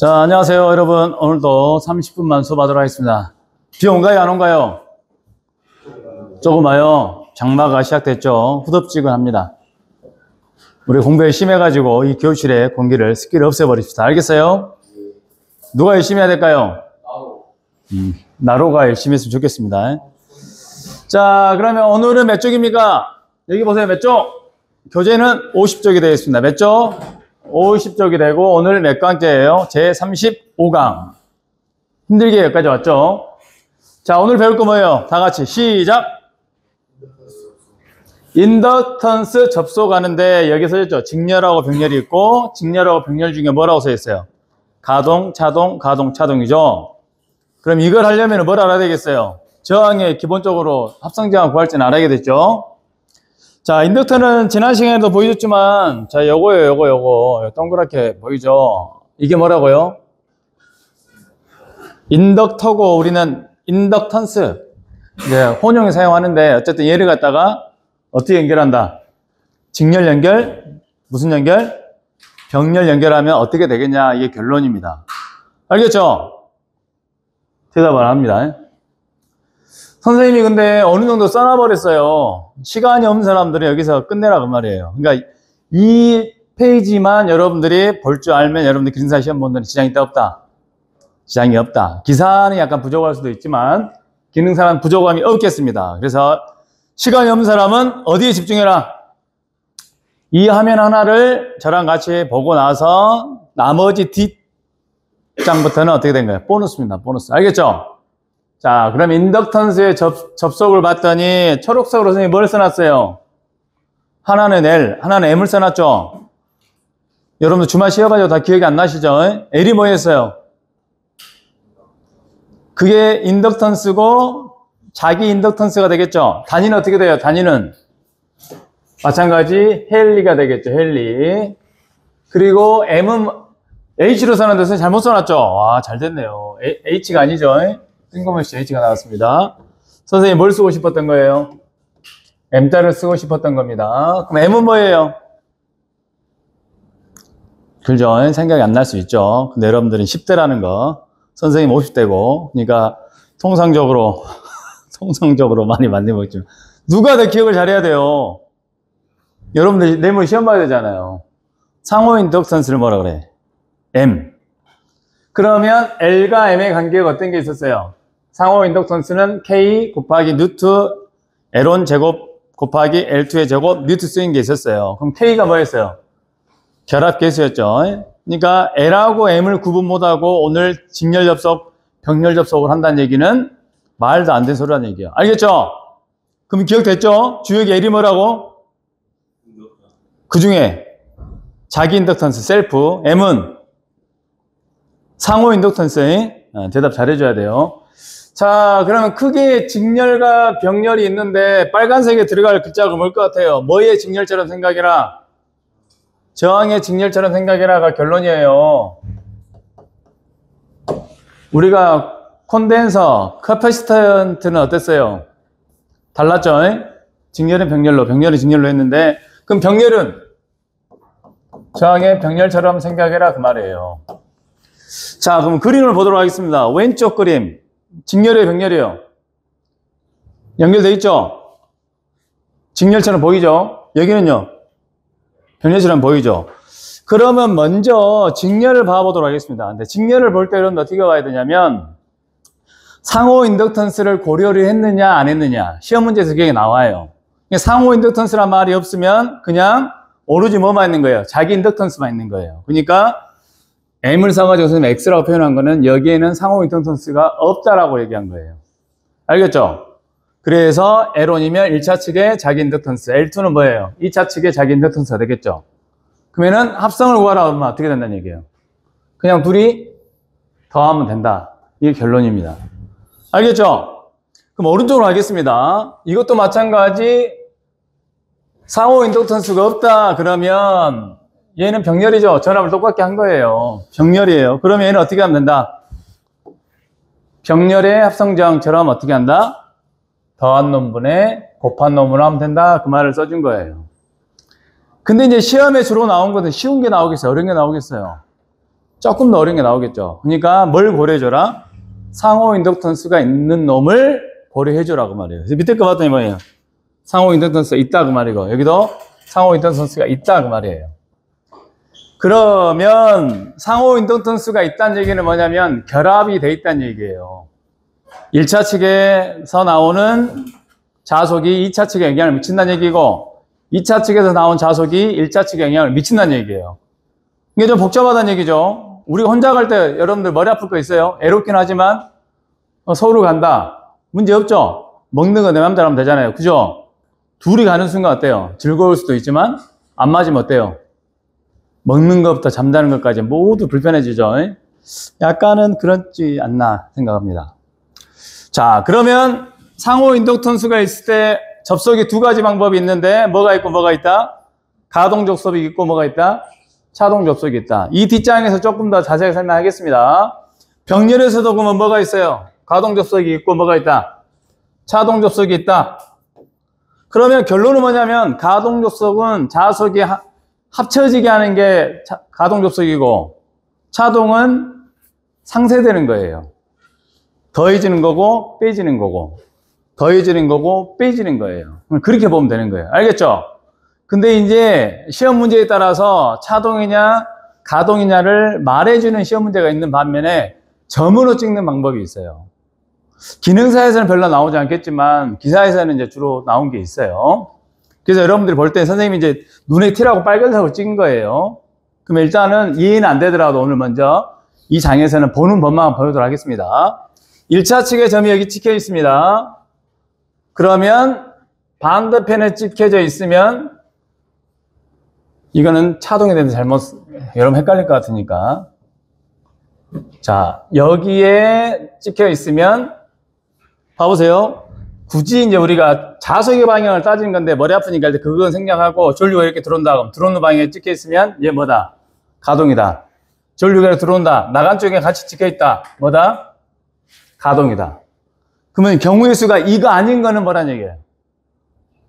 자, 안녕하세요, 여러분. 오늘도 30분만 수업하도록 하겠습니다. 비 온가요, 안 온가요? 조금 와요. 장마가 시작됐죠. 후덥지근합니다. 우리 공부에 심해가지고 이 교실에 공기를 습기를 없애버립시다. 알겠어요? 누가 열심히 해야 될까요? 나로가 열심히 했으면 좋겠습니다. 자, 그러면 오늘은 몇 쪽입니까? 여기 보세요. 몇 쪽? 교재는 50쪽이 되겠습니다. 몇 쪽? 50쪽이 되고 오늘 몇 강째예요? 제35강. 힘들게 여기까지 왔죠? 자, 오늘 배울 거 뭐예요? 다 같이 시작! 인덕턴스 접속하는데 여기 써있죠? 직렬하고 병렬이 있고 직렬하고 병렬 중에 뭐라고 써있어요? 가동, 차동, 가동, 차동이죠? 그럼 이걸 하려면 뭘 알아야 되겠어요? 저항의 기본적으로 합성저항 구할 줄 알아야 되겠죠? 자, 인덕터는 지난 시간에도 보여줬지만, 자, 요거예요, 요거. 동그랗게 보이죠? 이게 뭐라고요? 인덕터고, 우리는 인덕턴스. 이제 혼용에 사용하는데, 어쨌든 얘를 갖다가 어떻게 연결한다? 직렬 연결? 무슨 연결? 병렬 연결하면 어떻게 되겠냐? 이게 결론입니다. 알겠죠? 대답 안 합니다. 선생님이 근데 어느 정도 써놔버렸어요. 시간이 없는 사람들은 여기서 끝내라 그 말이에요. 그러니까 이 페이지만 여러분들이 볼 줄 알면 여러분들 기능사 시험 본다는 지장이 있다 없다? 지장이 없다. 기사는 약간 부족할 수도 있지만 기능사는 부족함이 없겠습니다. 그래서 시간이 없는 사람은 어디에 집중해라? 이 화면 하나를 저랑 같이 보고 나서 나머지 뒷장부터는 어떻게 된 거예요? 보너스입니다. 보너스. 알겠죠? 자, 그럼 인덕턴스의 접속을 봤더니 초록색으로 선생님이 뭘 써놨어요? 하나는 L, 하나는 M을 써놨죠? 여러분들 주말 쉬어가지고 다 기억이 안 나시죠? L이 뭐였어요? 그게 인덕턴스고 자기 인덕턴스가 되겠죠? 단위는 어떻게 돼요? 단위는 마찬가지 헨리가 되겠죠? 헨리. 그리고 M은 H로 써놨는데 잘못 써놨죠? 와, 잘 됐네요. H가 아니죠? 뜬금없이 H가 나왔습니다. 선생님이 뭘 쓰고 싶었던 거예요? M자를 쓰고 싶었던 겁니다. 그럼 M은 뭐예요? 그죠? 생각이 안 날 수 있죠. 근데 여러분들은 10대라는 거, 선생님 50대고, 그러니까 통상적으로 많이 만들어보겠죠. 누가 더 기억을 잘해야 돼요? 여러분들 내일 시험 봐야 되잖아요. 상호 인덕턴스를 뭐라 그래? M. 그러면 L과 M의 관계가 어떤 게 있었어요? 상호 인덕턴스는 K 곱하기 뉴트 L1 제곱 곱하기 L2의 제곱 뉴트 쓰인 게 있었어요. 그럼 K가 뭐였어요? 결합 계수였죠. 그러니까 L하고 M을 구분 못하고 오늘 직렬 접속, 병렬 접속을 한다는 얘기는 말도 안 되는 소리라는 얘기예요. 알겠죠? 그럼 기억됐죠? 주역이 L이 뭐라고? 그 중에 자기 인덕턴스 셀프, M은 상호 인덕턴스. 대답 잘해줘야 돼요. 자, 그러면 크게 직렬과 병렬이 있는데 빨간색에 들어갈 글자가 뭘 것 같아요? 뭐의 직렬처럼 생각해라? 저항의 직렬처럼 생각해라가 결론이에요. 우리가 콘덴서, 커패시턴트는 어땠어요? 달랐죠? 직렬은 병렬로, 병렬은 직렬로 했는데 그럼 병렬은 저항의 병렬처럼 생각해라 그 말이에요. 자, 그럼 그림을 보도록 하겠습니다. 왼쪽 그림. 직렬이에요, 병렬이에요? 연결되어 있죠? 직렬처럼 보이죠? 여기는요? 병렬처럼 보이죠? 그러면 먼저 직렬을 봐보도록 하겠습니다. 근데 직렬을 볼 때 여러분 어떻게 봐야 되냐면 상호 인덕턴스를 고려를 했느냐 안 했느냐 시험 문제에서 그게 나와요. 상호 인덕턴스란 말이 없으면 그냥 오로지 뭐만 있는 거예요? 자기 인덕턴스만 있는 거예요. 그러니까 M을 써가지고 선생님 X라고 표현한 거는 여기에는 상호 인덕턴스가 없다라고 얘기한 거예요. 알겠죠? 그래서 L1이면 1차 측의 자기 인덕턴스, L2는 뭐예요? 2차 측의 자기 인덕턴스가 되겠죠? 그러면은 합성을 구하라 하면 어떻게 된다는 얘기예요? 그냥 둘이 더하면 된다. 이게 결론입니다. 알겠죠? 그럼 오른쪽으로 가겠습니다. 이것도 마찬가지 상호 인덕턴스가 없다 그러면 얘는 병렬이죠. 전압을 똑같게 한 거예요. 병렬이에요. 그러면 얘는 어떻게 하면 된다? 병렬의 합성저항처럼 어떻게 한다? 더한 놈분의 곱한 놈으로 하면 된다. 그 말을 써준 거예요. 근데 이제 시험에 주로 나온 것은 쉬운 게 나오겠어요? 어려운 게 나오겠어요? 조금 더 어려운 게 나오겠죠. 그러니까 뭘 고려해줘라? 상호 인덕턴스가 있는 놈을 고려해주라고 말이에요. 그래서 밑에 거 봤더니 뭐예요? 상호 인덕턴스가 있다 그 말이고, 여기도 상호 인덕턴스가 있다 그 말이에요. 그러면 상호 인덕턴스가 있다는 얘기는 뭐냐면 결합이 돼 있다는 얘기예요. 1차 측에서 나오는 자속이 2차 측에 영향을 미친다는 얘기고, 2차 측에서 나온 자속이 1차 측에 영향을 미친다는 얘기예요. 이게 좀 복잡하다는 얘기죠. 우리가 혼자 갈 때 여러분들 머리 아플 거 있어요? 애롭긴 하지만 서울 간다. 문제 없죠? 먹는 거 내 맘대로 하면 되잖아요. 그죠? 둘이 가는 순간 어때요? 즐거울 수도 있지만 안 맞으면 어때요? 먹는 것부터 잠자는 것까지 모두 불편해지죠. 약간은 그렇지 않나 생각합니다. 자, 그러면 상호 인덕턴스가 있을 때 접속이 두 가지 방법이 있는데 뭐가 있고 뭐가 있다? 가동 접속이 있고 뭐가 있다? 차동 접속이 있다. 이 뒷장에서 조금 더 자세히 설명하겠습니다. 병렬에서도 그러면 뭐가 있어요? 가동 접속이 있고 뭐가 있다? 차동 접속이 있다. 그러면 결론은 뭐냐면 가동 접속은 자속이 합쳐지게 하는 게 가동 접속이고, 차동은 상쇄되는 거예요. 더해지는 거고 빼지는 거고, 더해지는 거고 빼지는 거예요. 그렇게 보면 되는 거예요. 알겠죠? 근데 이제 시험 문제에 따라서 차동이냐 가동이냐를 말해주는 시험 문제가 있는 반면에 점으로 찍는 방법이 있어요. 기능사에서는 별로 나오지 않겠지만 기사에서는 이제 주로 나온 게 있어요. 그래서 여러분들이 볼 때 선생님이 이제 눈에 티라고 빨간색으로 찍은 거예요. 그러면 일단은 이해는 안 되더라도 오늘 먼저 이 장에서는 보는 법만 보여드리도록 하겠습니다. 1차 측의 점이 여기 찍혀 있습니다. 그러면 반대편에 찍혀져 있으면 이거는 차동이 되는데 잘못, 여러분 헷갈릴 것 같으니까. 자, 여기에 찍혀 있으면 봐보세요. 굳이 이제 우리가 자석의 방향을 따지는 건데 머리 아프니까 일단 그건 생략하고, 전류가 이렇게 들어온다 그럼 들어오는 방향에 찍혀 있으면 얘 뭐다? 가동이다. 전류가 들어온다. 나간 쪽에 같이 찍혀 있다. 뭐다? 가동이다. 그러면 경우의 수가 이거 아닌 거는 뭐란 얘기예요?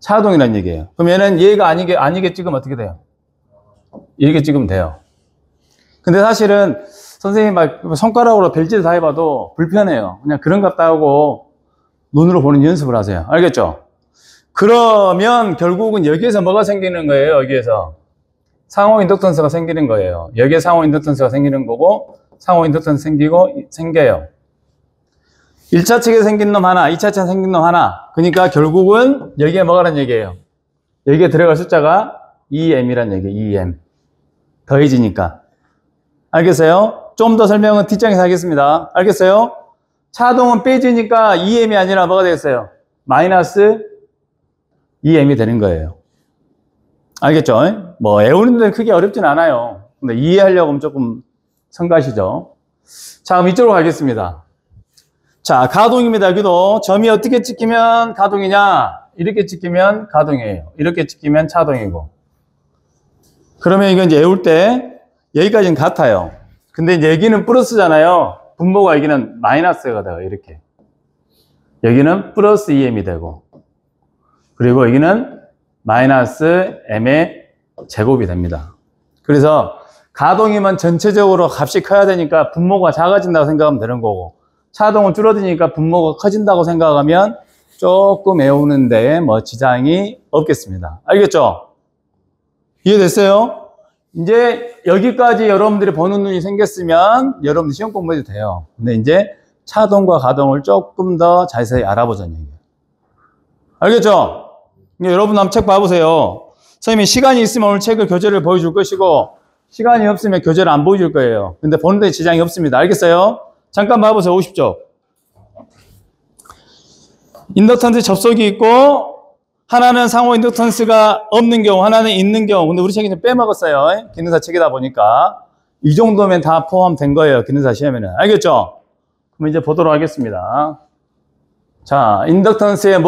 차동이란 얘기예요. 그러면은 얘가 아니게 찍으면 어떻게 돼요? 이렇게 찍으면 돼요. 근데 사실은 선생님이 막 손가락으로 별짓을 다 해봐도 불편해요. 그냥 그런 것 같다 하고 눈으로 보는 연습을 하세요. 알겠죠? 그러면 결국은 여기에서 뭐가 생기는 거예요? 여기에서 상호 인덕턴스가 생기는 거예요. 여기에 상호 인덕턴스가 생기는 거고, 상호 인덕턴스 생겨요. 1차 측에 생긴 놈 하나, 2차 측에 생긴 놈 하나. 그러니까 결국은 여기에 뭐가란 얘기예요? 여기에 들어갈 숫자가 EM이란 얘기예요. EM. 더해지니까. 알겠어요? 좀 더 설명은 뒷장에서 하겠습니다. 알겠어요? 차동은 빼지니까 EM이 아니라 뭐가 되겠어요? 마이너스 EM이 되는 거예요. 알겠죠? 뭐 외우는데 크게 어렵진 않아요. 근데 이해하려고 하면 조금 성가시죠. 자, 그럼 이쪽으로 가겠습니다. 자, 가동입니다. 여기도 점이 어떻게 찍히면 가동이냐? 이렇게 찍히면 가동이에요. 이렇게 찍히면 차동이고. 그러면 이건 이제 외울 때 여기까지는 같아요. 근데 이제 여기는 플러스잖아요. 분모가 여기는 마이너스가 돼요. 이렇게. 여기는 플러스 EM이 되고, 그리고 여기는 마이너스 M의 제곱이 됩니다. 그래서 가동이면 전체적으로 값이 커야 되니까 분모가 작아진다고 생각하면 되는 거고, 차동은 줄어드니까 분모가 커진다고 생각하면 조금 외우는데 뭐 지장이 없겠습니다. 알겠죠? 이해됐어요? 이제 여기까지 여러분들이 보는 눈이 생겼으면 여러분들 시험 공부해도 돼요. 근데 이제 차동과 가동을 조금 더 자세히 알아보자는 얘기예요. 알겠죠? 여러분 한번 책 봐보세요. 선생님이 시간이 있으면 오늘 책을 교재를 보여줄 것이고, 시간이 없으면 교재를 안 보여줄 거예요. 근데 보는데 지장이 없습니다. 알겠어요? 잠깐 봐보세요. 50쪽. 인덕턴스 접속이 있고, 하나는 상호 인덕턴스가 없는 경우, 하나는 있는 경우. 근데 우리 책이 좀 빼먹었어요. 기능사 책이다 보니까. 이 정도면 다 포함된 거예요. 기능사 시험에는. 알겠죠? 그럼 이제 보도록 하겠습니다. 자, 인덕턴스에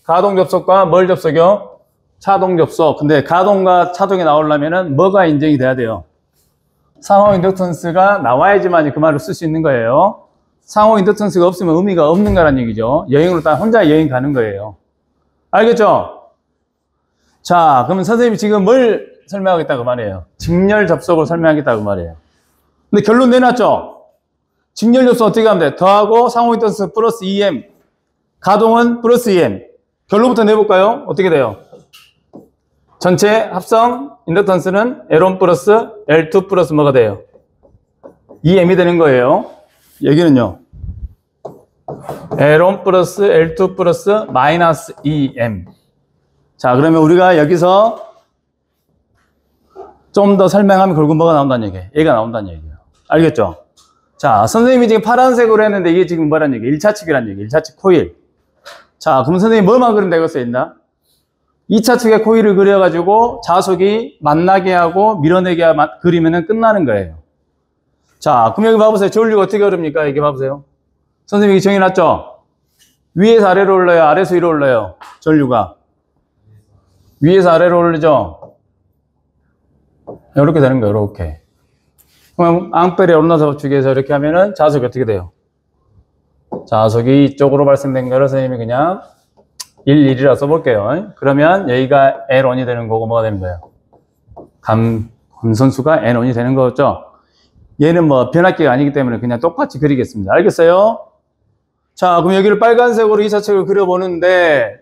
가동 접속과 뭘 접속이요? 차동 접속. 근데 가동과 차동이 나오려면은 뭐가 인정이 돼야 돼요? 상호 인덕턴스가 나와야지만 그 말을 쓸 수 있는 거예요. 상호 인덕턴스가 없으면 의미가 없는 거란 얘기죠. 여행으로 딱 혼자 여행 가는 거예요. 알겠죠? 자, 그러면 선생님이 지금 뭘 설명하겠다고 말이에요? 직렬 접속을 설명하겠다고 말이에요. 근데 결론 내놨죠? 직렬 요소 어떻게 하면 돼? 더하고 상호 인덕턴스 플러스 EM. 가동은 플러스 EM. 결론부터 내볼까요? 어떻게 돼요? 전체 합성 인덕턴스는 L1 플러스 L2 플러스 뭐가 돼요? EM이 되는 거예요. 여기는요. L1 플러스 L2 플러스 마이너스 EM. 자, 그러면 우리가 여기서 좀 더 설명하면 결국 뭐가 나온다는 얘기예요? 얘가 나온다는 얘기예요. 알겠죠? 자, 선생님이 지금 파란색으로 했는데 이게 지금 뭐라는 얘기예요? 1차 측이라는 얘기예요. 1차 측 코일. 자, 그럼 선생님이 뭐만 그리면 되겠어요? 있나? 2차 측에 코일을 그려가지고 자석이 만나게 하고 밀어내게 그리면 끝나는 거예요. 자, 그럼 여기 봐보세요. 전류가 어떻게 흐릅니까? 여기 봐보세요. 선생님이 정해놨죠? 위에서 아래로 올라요? 아래에서 위로 올라요? 전류가. 위에서 아래로 올리죠? 이렇게 되는 거예요. 이렇게. 그럼 앙페르의 온난화 법칙에서 이렇게 하면은 자석이 어떻게 돼요? 자석이 이쪽으로 발생된 거를 선생님이 그냥 1, 1이라 써볼게요. 그러면 여기가 L1이 되는 거고 뭐가 되는 거예요? 감선수가 N1이 되는 거죠. 얘는 뭐 변압기가 아니기 때문에 그냥 똑같이 그리겠습니다. 알겠어요? 자, 그럼 여기를 빨간색으로 2차 측을 그려보는데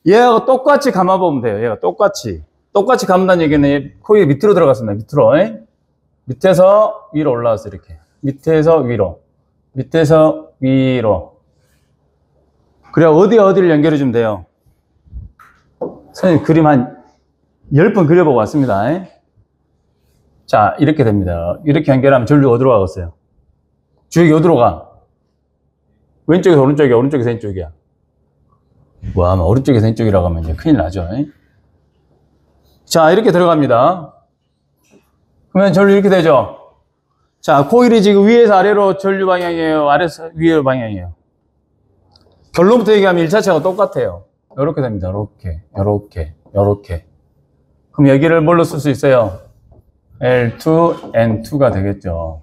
얘하고 똑같이 감아보면 돼요. 얘가 똑같이 감는다는 얘기는 코일 밑으로 들어갔습니다. 밑으로. 밑에서 위로 올라왔어. 이렇게. 밑에서 위로. 밑에서 위로. 그래 어디를 연결해 주면 돼요? 선생님 그림 한 10번 그려보고 왔습니다. 자, 이렇게 됩니다. 이렇게 연결하면 전류가 어디로 가겠어요? 주역이 어디로 가? 왼쪽에서 오른쪽이야? 오른쪽에서 왼쪽이야? 뭐 아마 오른쪽에서 왼쪽이라고 하면 이제 큰일 나죠. 자, 이렇게 들어갑니다. 그러면 전류 이렇게 되죠? 자, 코일이 지금 위에서 아래로 전류 방향이에요? 아래에서 위로 방향이에요? 결론부터 얘기하면 1차체가 똑같아요. 이렇게 됩니다. 이렇게. 그럼 여기를 뭘로 쓸 수 있어요? L2, N2가 되겠죠.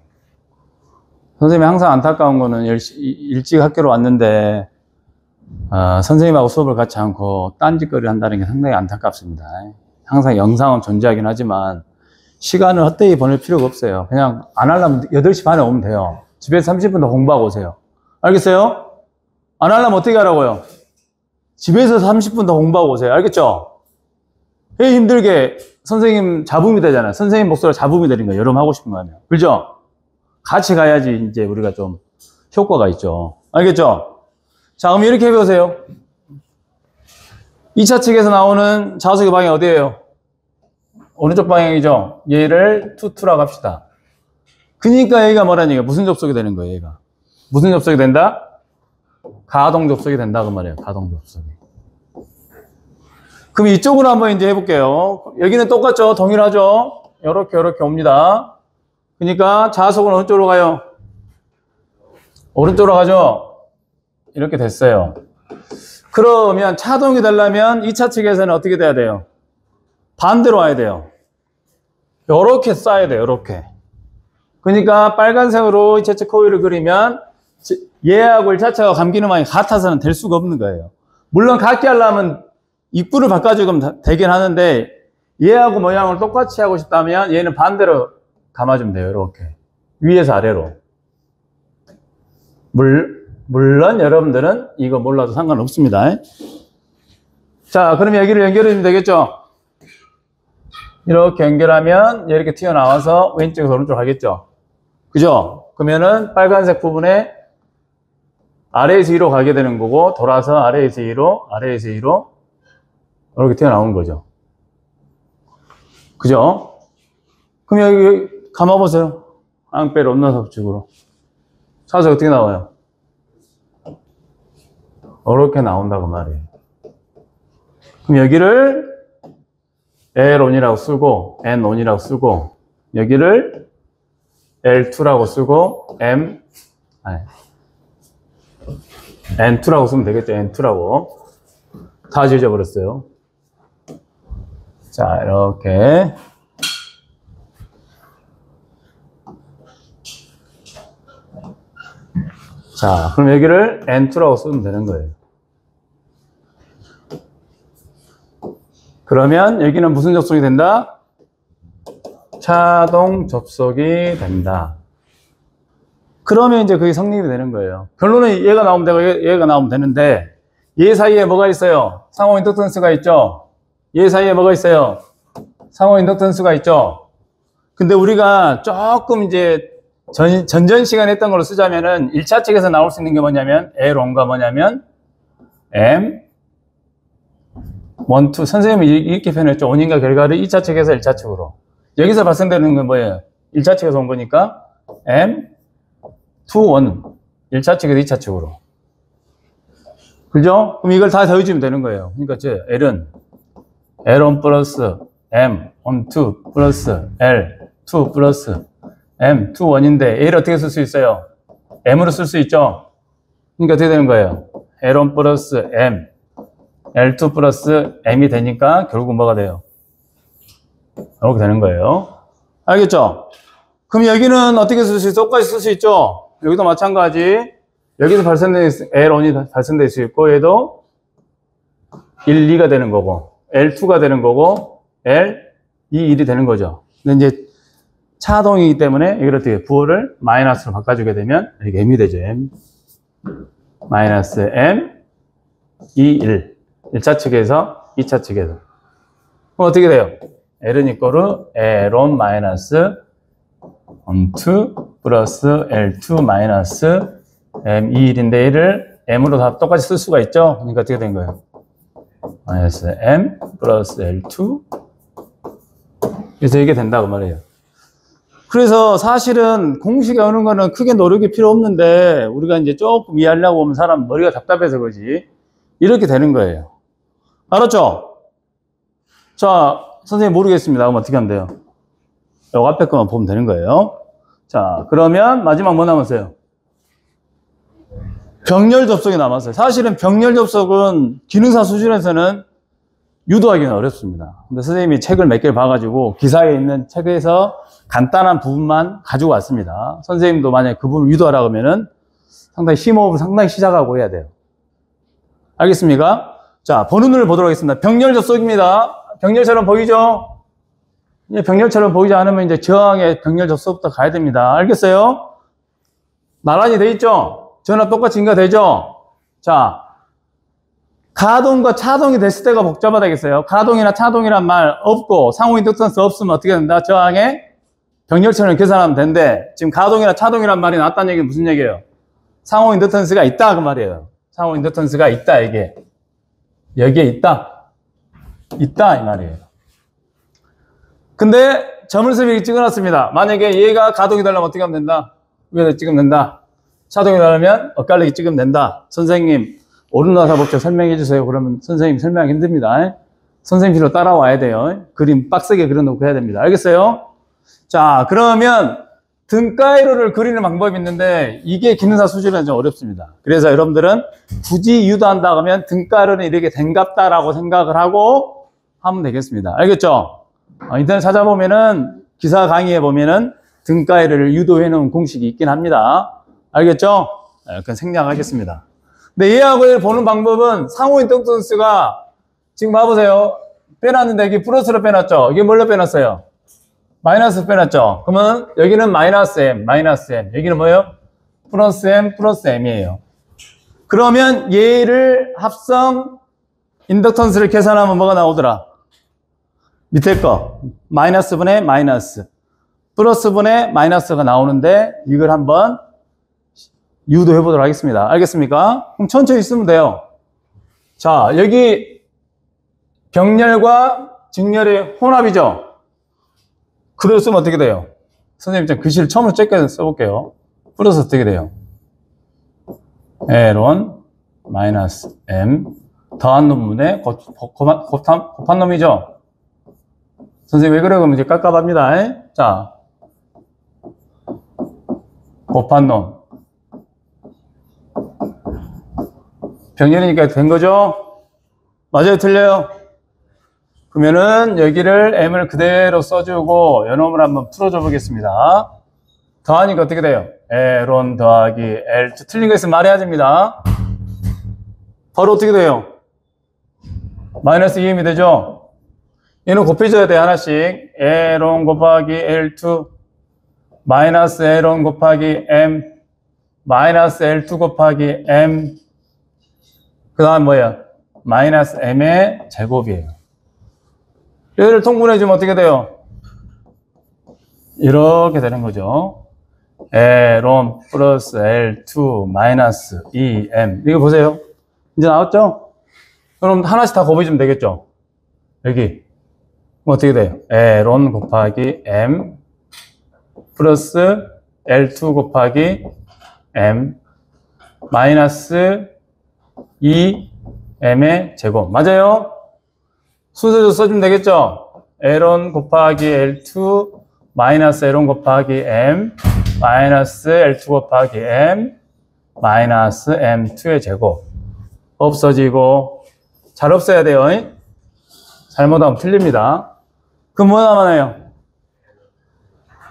선생님이 항상 안타까운 거는 일찍 학교로 왔는데 선생님하고 수업을 같이 않고 딴짓거리를 한다는 게 상당히 안타깝습니다. 항상 영상은 존재하긴 하지만 시간을 헛되이 보낼 필요가 없어요. 그냥 안 하려면 8시 반에 오면 돼요. 집에서 30분 더 공부하고 오세요. 알겠어요? 안 하려면 어떻게 하라고요? 집에서 30분 더 공부하고 오세요. 알겠죠? 왜 힘들게 선생님 잡음이 되잖아요. 선생님 목소리가 잡음이 되는 거예요. 여러분 하고 싶은 거 하면. 그죠? 같이 가야지 이제 우리가 좀 효과가 있죠. 알겠죠? 자, 그럼 이렇게 해보세요. 2차 측에서 나오는 자석의 방향이 어디예요? 오른쪽 방향이죠? 얘를 투라고 합시다. 그러니까 얘가 뭐라는 얘기야? 무슨 접속이 되는 거예요, 얘가? 무슨 접속이 된다? 가동 접속이 된다, 그 말이에요. 가동 접속이. 그럼 이쪽으로 한번 이제 해볼게요. 여기는 똑같죠? 동일하죠? 요렇게 옵니다. 그러니까 자석은 어느 쪽으로 가요? 오른쪽으로 가죠? 이렇게 됐어요. 그러면 차동이 되려면 2차 측에서는 어떻게 돼야 돼요? 반대로 와야 돼요. 요렇게 쌓아야 돼요. 요렇게. 그러니까 빨간색으로 2차 측 코일을 그리면 얘하고 1차차가 감기는 방향이 같아서는 될 수가 없는 거예요. 물론 같게 하려면 입구를 바꿔주면 되긴 하는데 얘하고 모양을 똑같이 하고 싶다면 얘는 반대로 감아주면 돼요. 이렇게. 위에서 아래로. 물론 여러분들은 이거 몰라도 상관없습니다. 자, 그럼 여기를 연결해주면 되겠죠? 이렇게 연결하면 이렇게 튀어나와서 왼쪽에서 오른쪽으로 가겠죠? 그죠? 그러면은 빨간색 부분에 아래에서 위로 가게 되는 거고 돌아서 아래에서 위로 이렇게 튀어나오는 거죠. 그죠? 그럼 여기 감아보세요. 앙페르 온난화 법칙으로. 자석 어떻게 나와요? 이렇게 나온다고 말이에요. 그럼 여기를 L1이라고 쓰고 N1이라고 쓰고 여기를 L2라고 쓰고 N2라고 쓰면 되겠죠. N2라고. 다 지워져버렸어요. 자, 이렇게. 자, 그럼 여기를 N2라고 쓰면 되는 거예요. 그러면 여기는 무슨 접속이 된다? 차동 접속이 된다. 그러면 이제 그게 성립이 되는 거예요. 결론은 얘가 나오면 되고 얘가 나오면 되는데 얘 사이에 뭐가 있어요? 상호 인덕턴스가 있죠. 얘 사이에 뭐가 있어요? 상호 인덕턴스가 있죠. 근데 우리가 조금 이제 전전 시간에 했던 걸로 쓰자면은 1차 책에서 나올 수 있는 게 뭐냐면 L1가 뭐냐면 M 1, 2 선생님이 이렇게 표현했죠. 원인과 결과를 2차 책에서 1차 책으로. 여기서 발생되는 건 뭐예요? 1차 책에서 온 거니까 M 2, 1 1차 책에서 2차 책으로. 그죠? 그럼 이걸 다 더해주면 되는 거예요. 그러니까 저 L은 L1 플러스 M 1, 2 플러스 L 2 플러스 M 2, 1인데 A를 어떻게 쓸 수 있어요? M으로 쓸 수 있죠? 그러니까 어떻게 되는 거예요? L1 플러스 M L2 플러스 M이 되니까 결국 뭐가 돼요? 이렇게 되는 거예요. 알겠죠? 그럼 여기는 어떻게 쓸 수 있어? 똑같이 쓸 수 있죠? 여기도 마찬가지. 여기서 발생된 L1이 발생될 수 있고 얘도 1, 2가 되는 거고 L2가 되는 거고 L, 2, 1이 되는 거죠. 근데 이제 차동이기 때문에 이걸 어떻게 부호를 마이너스로 바꿔주게 되면 이게 M이 되죠. M 마이너스 M 2, 1 1차 측에서 2차 측에서 그럼 어떻게 돼요? L은 이꼬르 L1 마이너스 M2 플러스 L2 마이너스 M21인데 얘를 M으로 다 똑같이 쓸 수가 있죠? 그러니까 어떻게 된 거예요? 마이너스 M 플러스 L2 그래서 이게 된다고 말이에요. 그래서 사실은 공식에 오는 거는 크게 노력이 필요 없는데 우리가 이제 조금 이해하려고 하면 사람 머리가 답답해서 그러지 이렇게 되는 거예요. 알았죠? 자, 선생님 모르겠습니다. 그럼 어떻게 하면 돼요? 요 앞에 거만 보면 되는 거예요. 자, 그러면 마지막 뭐 남았어요? 병렬 접속이 남았어요. 사실은 병렬 접속은 기능사 수준에서는 유도하기는 어렵습니다. 근데 선생님이 책을 몇 개를 봐가지고 기사에 있는 책에서 간단한 부분만 가지고 왔습니다. 선생님도 만약에 그 부분을 유도하라고 하면은 상당히 심호흡을 상당히 시작하고 해야 돼요. 알겠습니까? 자, 번호를 보도록 하겠습니다. 병렬 접속입니다. 병렬처럼 보이죠? 이제 병렬처럼 보이지 않으면 이제 저항의 병렬 접속부터 가야 됩니다. 알겠어요? 나란히 돼 있죠? 전화 똑같이 인가되죠? 자, 가동과 차동이 됐을 때가 복잡하다겠어요. 가동이나 차동이란 말 없고 상호 인덕턴스 없으면 어떻게 된다? 저항의 병렬처럼 계산하면 된대. 지금 가동이나 차동이란 말이 나왔다는 얘기는 무슨 얘기예요? 상호 인덕턴스가 있다 그 말이에요. 상호 인덕턴스가 있다 이게. 여기에 있다. 있다 이 말이에요. 근데 점을 찍어놨습니다. 만약에 얘가 가동이 되려면 어떻게 하면 된다? 위에다 찍으면 된다. 차동이 되려면 엇갈리기 찍으면 된다. 선생님 오른나사법칙 설명해 주세요. 그러면 선생님 설명하기 힘듭니다. 선생님 뒤로 따라와야 돼요. 그림 빡세게 그려놓고 해야 됩니다. 알겠어요? 자, 그러면 등가이로를 그리는 방법이 있는데 이게 기능사 수준은 좀 어렵습니다. 그래서 여러분들은 굳이 유도한다 하면 등가이로는 이렇게 된갑다라고 생각을 하고 하면 되겠습니다. 알겠죠? 인터넷 찾아보면은 기사 강의에 보면은 등가이로를 유도해 놓은 공식이 있긴 합니다. 알겠죠? 그건 생략하겠습니다. 근데 얘하고 얘를 보는 방법은 상호 인덕턴스가 지금 봐보세요. 빼놨는데 여기 플러스로 빼놨죠? 이게 뭘로 빼놨어요? 마이너스 빼놨죠? 그러면 여기는 마이너스 M, 마이너스 M. 여기는 뭐예요? 플러스 M, 플러스 M이에요. 그러면 얘를 합성 인덕턴스를 계산하면 뭐가 나오더라? 밑에 거 마이너스 분의 마이너스 플러스 분의 마이너스가 나오는데 이걸 한번 유도해 보도록 하겠습니다. 알겠습니까? 그럼 천천히 쓰면 돼요. 자, 여기 병렬과 직렬의 혼합이죠? 그대로 쓰면 어떻게 돼요? 선생님 좀 글씨를 처음으로 쬐게 써볼게요. 플러스 어떻게 돼요? L1 마이너스 M 더한 놈분의 곱한 놈이죠? 선생님 왜 그래? 그러면 이제 깝깝합니다. 자, 곱한 놈. 병렬이니까 된 거죠? 맞아요? 틀려요? 그러면은 여기를 M을 그대로 써주고 요놈을 한번 풀어줘 보겠습니다. 더하니까 어떻게 돼요? L1 더하기 L2 틀린 거 있으면 말해야 됩니다. 바로 어떻게 돼요? 마이너스 2M이 되죠? 얘는 곱해줘야 돼 하나씩. L1 곱하기 L2 마이너스 L1 곱하기 M 마이너스 L2 곱하기 M, 그 다음 뭐예요? 마이너스 M의 제곱이에요. 얘를 통분해주면 어떻게 돼요? 이렇게 되는 거죠. L1 플러스 L2 마이너스 2M. 이거 보세요. 이제 나왔죠? 그럼 하나씩 다 곱해주면 되겠죠? 여기. 어떻게 돼요? L1 곱하기 M 플러스 L2 곱하기 M 마이너스 2M의 제곱. 맞아요? 순서대로 써주면 되겠죠? L1 곱하기 L2 마이너스 L1 곱하기 M 마이너스 L2 곱하기 M 마이너스 M2의 제곱. 없어지고. 잘 없어야 돼요. 잘못하면 틀립니다. 그럼 뭐 남아나요?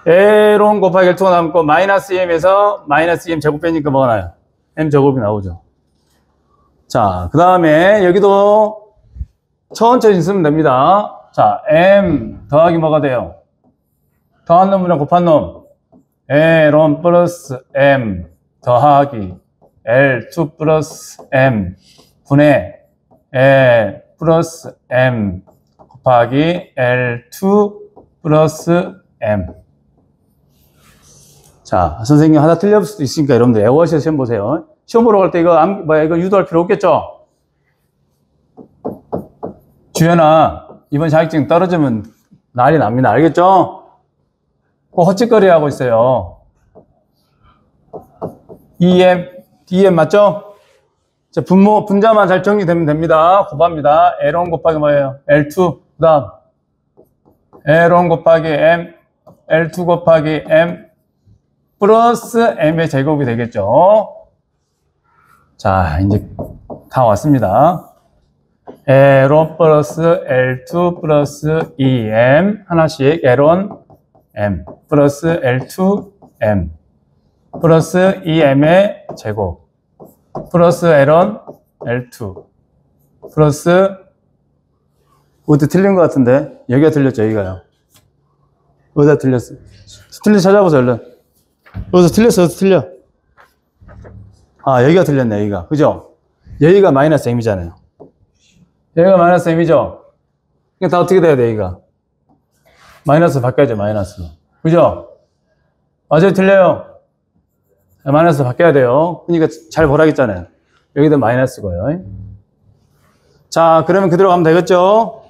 L1 곱하기 L2가 남고 마이너스 M에서 마이너스 M 제곱 빼니까 뭐가 나요? M 제곱이 나오죠. 자, 그 다음에 여기도 천천히 쓰면 됩니다. 자, M 더하기 뭐가 돼요? 더한 놈이랑 곱한 놈. L1 플러스 M 더하기 L2 플러스 M 분의 L 플러스 M 곱하기 L2 플러스 M. 자, 선생님 하나 틀릴 수도 있으니까 여러분들 애워서 시험 보세요. 시험 보러 갈 때 이거 이거 유도할 필요 없겠죠? 주연아, 이번 자격증 떨어지면 난리 납니다. 알겠죠? 그 헛짓거리 하고 있어요. EM, DM 맞죠? 자, 분자만 잘 정리되면 됩니다. 곱합니다. L1 곱하기 뭐예요? L2. 그 다음, L1 곱하기 M, L2 곱하기 M, 플러스 M의 제곱이 되겠죠. 자, 이제 다 왔습니다. L1 플러스 L2 플러스 2M 하나씩 L1 M 플러스 L2 M 플러스 2M의 제곱 플러스 L1 L2 플러스 어디 틀린 것 같은데 여기가 틀렸죠. 여기가요. 어디다 틀렸어? 틀린 찾아보세요. 얼른. 어디서 틀렸어? 어디서 틀려? 아, 여기가 틀렸네. 여기가. 그죠? 여기가 마이너스 M이잖아요. 여기가 마이너스 M이죠? 그러니까 다 어떻게 돼야 돼, 여기가? 마이너스 바뀌어야죠, 마이너스로. 그죠? 맞아요, 틀려요? 마이너스 바뀌어야 돼요. 그러니까 잘 보라겠잖아요. 여기도 마이너스고요. 자, 그러면 그대로 가면 되겠죠?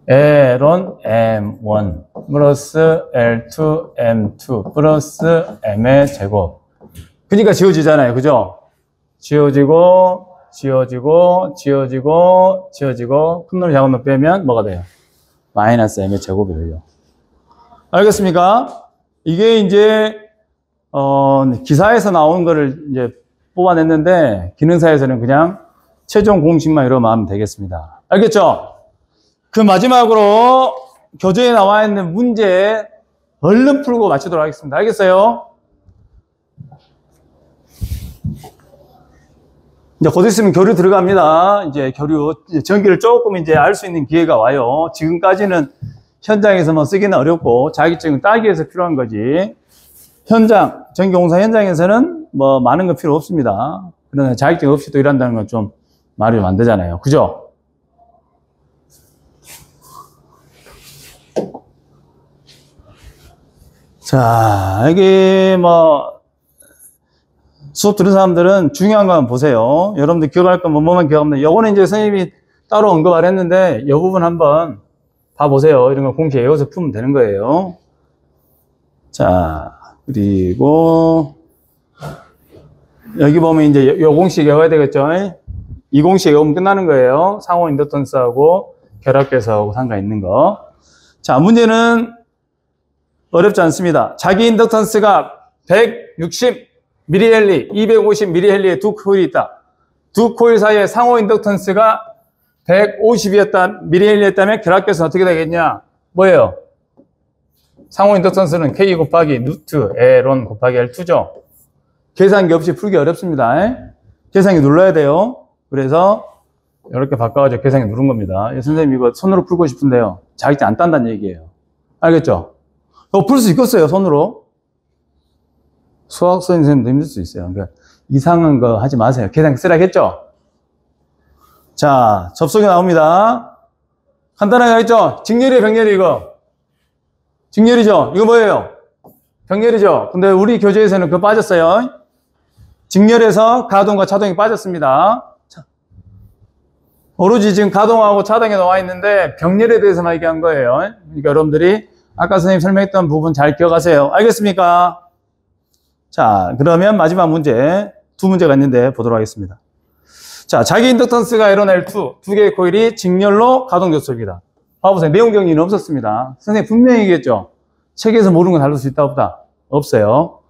L1 M1 플러스 L2 M2 플러스 M의 제곱. 그러니까 지워지잖아요. 그죠? 지워지고 큰 놈 작은 놈 빼면 뭐가 돼요? 마이너스 M의 제곱이 돼요. 알겠습니까? 이게 이제 기사에서 나온 거를 이제 뽑아냈는데 기능사에서는 그냥 최종 공식만 이러면 하면 되겠습니다. 알겠죠? 그 마지막으로 교재에 나와 있는 문제 얼른 풀고 마치도록 하겠습니다. 알겠어요? 이제 곧 있으면 교류 들어갑니다. 이제 교류, 전기를 조금 이제 알 수 있는 기회가 와요. 지금까지는 현장에서만 쓰기는 어렵고 자격증을 따기 위해서 필요한 거지. 현장, 전기공사 현장에서는 뭐 많은 거 필요 없습니다. 그러나 자격증 없이도 일한다는 건 좀 말이 안 되잖아요. 그죠? 자, 여기 뭐 수업 들은 사람들은 중요한 거 한번 보세요. 여러분들 기억할 건 뭐만 기억하면 요거는 이제 선생님이 따로 언급을 했는데 이 부분 한번 봐보세요. 이런 거 공식 외워서 풀면 되는 거예요. 자, 그리고 여기 보면 이제 요 공식 외워야 되겠죠. 이 공식 외우면 끝나는 거예요. 상호 인덕턴스하고 결합계수하고 상관있는 거. 자, 문제는 어렵지 않습니다. 자기 인덕턴스가 160mH, 250mH의 두 코일이 있다. 두 코일 사이의 상호 인덕턴스가 150mH였다면 결합계수는 어떻게 되겠냐? 뭐예요? 상호 인덕턴스는 K 곱하기 루트 L1 곱하기 L2죠. 계산기 없이 풀기 어렵습니다. 계산기 눌러야 돼요. 그래서 이렇게 바꿔가지고 계산기 누른 겁니다. 선생님 이거 손으로 풀고 싶은데요. 자격증 안 딴다는 얘기예요. 알겠죠? 풀 수 있겠어요, 손으로. 수학 선생님도 힘들 수 있어요. 그러니까 이상한 거 하지 마세요. 계산 쓰라겠죠? 자, 접속이 나옵니다. 간단하게 하겠죠? 직렬이에요, 병렬이 이거? 직렬이죠? 이거 뭐예요? 병렬이죠? 근데 우리 교재에서는 그거 빠졌어요. 직렬에서 가동과 차동이 빠졌습니다. 자, 오로지 지금 가동하고 차동이 나와 있는데 병렬에 대해서만 얘기한 거예요. 그러니까 여러분들이 아까 선생님 설명했던 부분 잘 기억하세요. 알겠습니까? 자, 그러면 마지막 문제, 두 문제가 있는데 보도록 하겠습니다. 자, 자기 인덕턴스가 L1, L2 두 개의 코일이 직렬로 가동됐습니다. 봐보세요. 내용 정리는 없었습니다. 선생님 분명히 얘기했죠? 책에서 모르는 건 다룰 수 있다 없다? 없어요.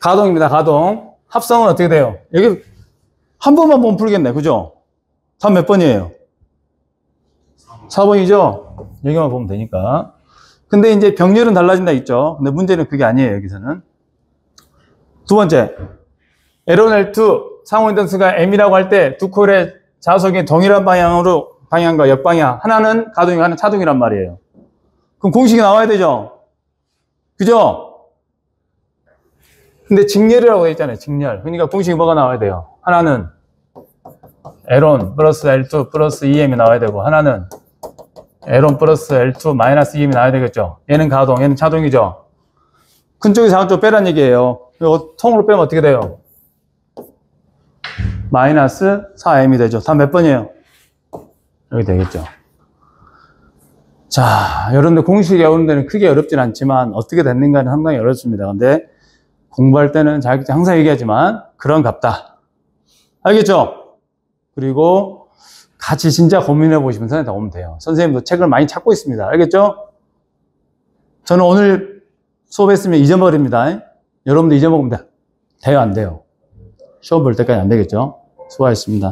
가동입니다. 가동. 합성은 어떻게 돼요? 여기 한 번만 보면 풀겠네. 그죠? 답 몇 번이에요? 4번이죠? 여기만 보면 되니까. 근데 이제 병렬은 달라진다 있죠? 근데 문제는 그게 아니에요. 여기서는. 두 번째. L1, L2 상호 인덕턴스가 M이라고 할 때 두 코일의 자속이 동일한 방향과 역방향. 하나는 가동이고 하나는 차동이란 말이에요. 그럼 공식이 나와야 되죠? 그죠? 근데 직렬이라고 되어 있잖아요. 직렬. 그러니까 공식이 뭐가 나와야 돼요? 하나는 L1 플러스 L2 플러스 EM이 나와야 되고 하나는 L1 플러스 L2 마이너스 EM이 나와야 되겠죠? 얘는 가동, 얘는 차동이죠? 큰 쪽이 작은 쪽 빼란 얘기예요. 이거 통으로 빼면 어떻게 돼요? 마이너스 4M이 되죠. 답 몇 번이에요? 여기 되겠죠. 자, 여러분들 공식이 어려운 데는 크게 어렵진 않지만 어떻게 됐는가는 상당히 어렵습니다. 근데 공부할 때는 자격증 항상 얘기하지만 그런 갑다. 알겠죠? 그리고 같이 진짜 고민해 보시면 선생님한테 오면 돼요. 선생님도 책을 많이 찾고 있습니다. 알겠죠? 저는 오늘 수업했으면 잊어버립니다. 여러분도 잊어먹으면 돼요? 안 돼요? 시험 볼 때까지 안 되겠죠? 수고하셨습니다.